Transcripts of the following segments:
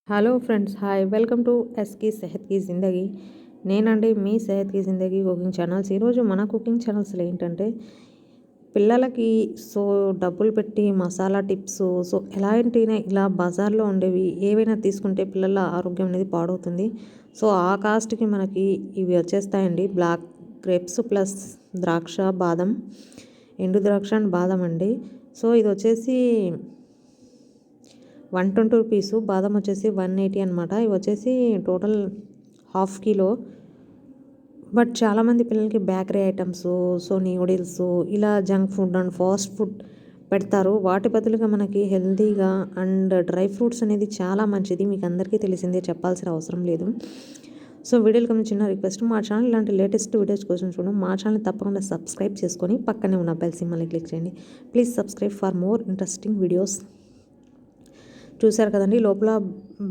Hello friends, hi, welcome to ఎస్కి సెహత్ కి జిందగీ. నేనండి మీ సెహత్ కి జిందగీ కుకింగ్ ఛానల్స్. ఈరోజు మన కుకింగ్ ఛానల్స్లో ఏంటంటే పిల్లలకి డబ్బులు పెట్టి మసాలా టిప్స్, ఎలాంటినే ఇలా బజార్లో ఉండేవి ఏవైనా తీసుకుంటే పిల్లల ఆరోగ్యం అనేది పాడవుతుంది. ఆ కాస్ట్కి మనకి ఇవి వచ్చేస్తాయండి. బ్లాక్ గ్రేప్స్ ప్లస్ ద్రాక్ష, బాదం, ఎండు ద్రాక్ష అండ్ బాదం అండి. ఇది వచ్చేసి 120 రూపీస్, బాదం వచ్చేసి 180 అనమాట. ఇవి వచ్చేసి టోటల్ హాఫ్ కిలో. బట్ చాలామంది పిల్లలకి బేకరీ ఐటమ్స్, న్యూడిల్స్, ఇలా junk food and fast food పెడతారు. వాటి బదులుగా మనకి హెల్తీగా అండ్ డ్రై ఫ్రూట్స్ అనేది చాలా మంచిది. మీకు అందరికీ తెలిసిందే, చెప్పాల్సిన అవసరం లేదు. వీడియోకి కొంచెం చిన్న రిక్వెస్ట్, మా ఛానల్ ఇలాంటి లేటెస్ట్ వీడియోస్ కోసం చూడండి. మా ఛానల్ తప్పకుండా సబ్స్క్రైబ్ చేసుకొని పక్కనే ఉన్న బెల్ సింబల్ని క్లిక్ చేయండి. Please subscribe for more interesting videos. చూసారు కదండి, లోపల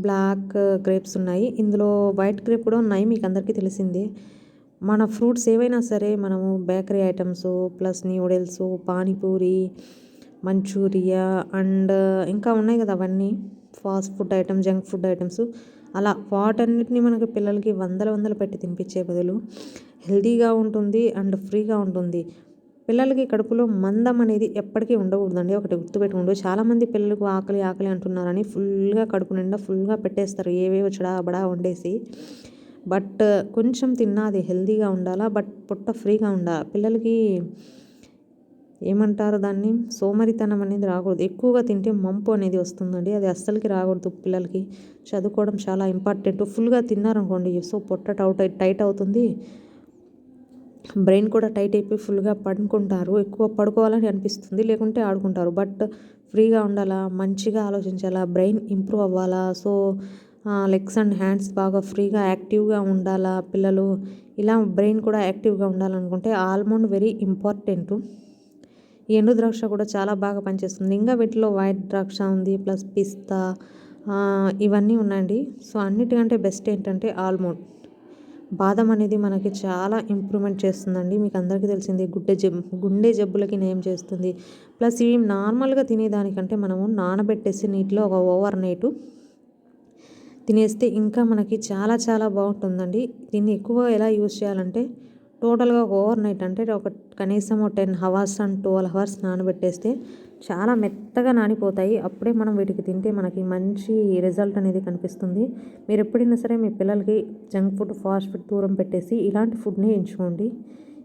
బ్లాక్ గ్రేప్స్ ఉన్నాయి, ఇందులో వైట్ గ్రేప్ కూడా ఉన్నాయి. మీకు అందరికీ తెలిసిందే. మన ఫ్రూట్స్ ఏవైనా సరే మనము bakery items plus noodles, panipuri, manchuria and ఇంకా ఉన్నాయి కదా, అవన్నీ fast food items, junk food items, అలా వాటన్నిటిని మనకి పిల్లలకి వందలు పెట్టి తినిపించే బదులు హెల్తీగా ఉంటుంది అండ్ ఫ్రీగా ఉంటుంది. పిల్లలకి కడుపులో మందం అనేది ఎప్పటికీ ఉండకూడదండి. ఒకటి గుర్తుపెట్టుకోండి. చాలామంది పిల్లలకు ఆకలి ఆకలి అంటున్నారని ఫుల్గా కడుపు నిండా ఫుల్గా పెట్టేస్తారు, ఏవేవో బడా వండేసి. బట్ కొంచెం తిన్నా అది హెల్తీగా ఉండాలా, బట్ పొట్ట ఫ్రీగా ఉండాలి. పిల్లలకి ఏమంటారు దాన్ని, సోమరితనం అనేది రాకూడదు. ఎక్కువగా తింటే మంపు అనేది వస్తుందండి, అది అస్సలకి రాకూడదు. పిల్లలకి చదువుకోవడం చాలా ఇంపార్టెంట్. ఫుల్గా తిన్నారనుకోండి, పొట్ట టైట్ అవుతుంది, బ్రెయిన్ కూడా టైట్ అయిపోయి ఫుల్గా పడుకుంటారు. ఎక్కువ పడుకోవాలని అనిపిస్తుంది, లేకుంటే ఆడుకుంటారు. బట్ ఫ్రీగా ఉండాలా, మంచిగా ఆలోచించాలా, బ్రెయిన్ ఇంప్రూవ్ అవ్వాలా. లెగ్స్ అండ్ హ్యాండ్స్ బాగా ఫ్రీగా యాక్టివ్గా ఉండాలా పిల్లలు. ఇలా బ్రెయిన్ కూడా యాక్టివ్గా ఉండాలనుకుంటే ఆల్మండ్ వెరీ ఇంపార్టెంట్. ఈ ఎండు ద్రాక్ష కూడా చాలా బాగా పనిచేస్తుంది. ఇంకా వీటిలో వైట్ ద్రాక్ష ఉంది, ప్లస్ పిస్తా, ఇవన్నీ ఉన్నాయండి. అన్నిటికంటే బెస్ట్ ఏంటంటే ఆల్మండ్. బాదం అనేది మనకి చాలా ఇంప్రూవ్మెంట్ చేస్తుందండి. మీకు అందరికీ తెలిసింది, గుండె జబ్బులకి నయం చేస్తుంది. ప్లస్ ఇవి నార్మల్గా తినేదానికంటే మనము నానబెట్టేసి నీటిలో ఒక ఓవర్ నైట్ తినేస్తే ఇంకా మనకి చాలా చాలా బాగుంటుందండి. దీన్ని ఎక్కువ ఎలా యూజ్ చేయాలంటే టోటల్గా ఓవర్ నైట్ అంటే ఒక కనీసం 10 అవర్స్ అండ్ 12 అవర్స్ నానబెట్టేస్తే చాలా మెత్తగా నానిపోతాయి. అప్పుడే మనం వీటికి తింటే మనకి మంచి రిజల్ట్ అనేది కనిపిస్తుంది. మీరు ఎప్పుడైనా సరే మీ పిల్లలకి జంక్ ఫుడ్, ఫాస్ట్ ఫుడ్ దూరం పెట్టేసి ఇలాంటి ఫుడ్ని ఎంచుకోండి.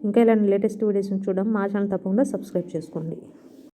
ఇంకా ఇలాంటి లేటెస్ట్ వీడియోస్ని చూడడం మా ఛానల్ తప్పకుండా సబ్స్క్రైబ్ చేసుకోండి.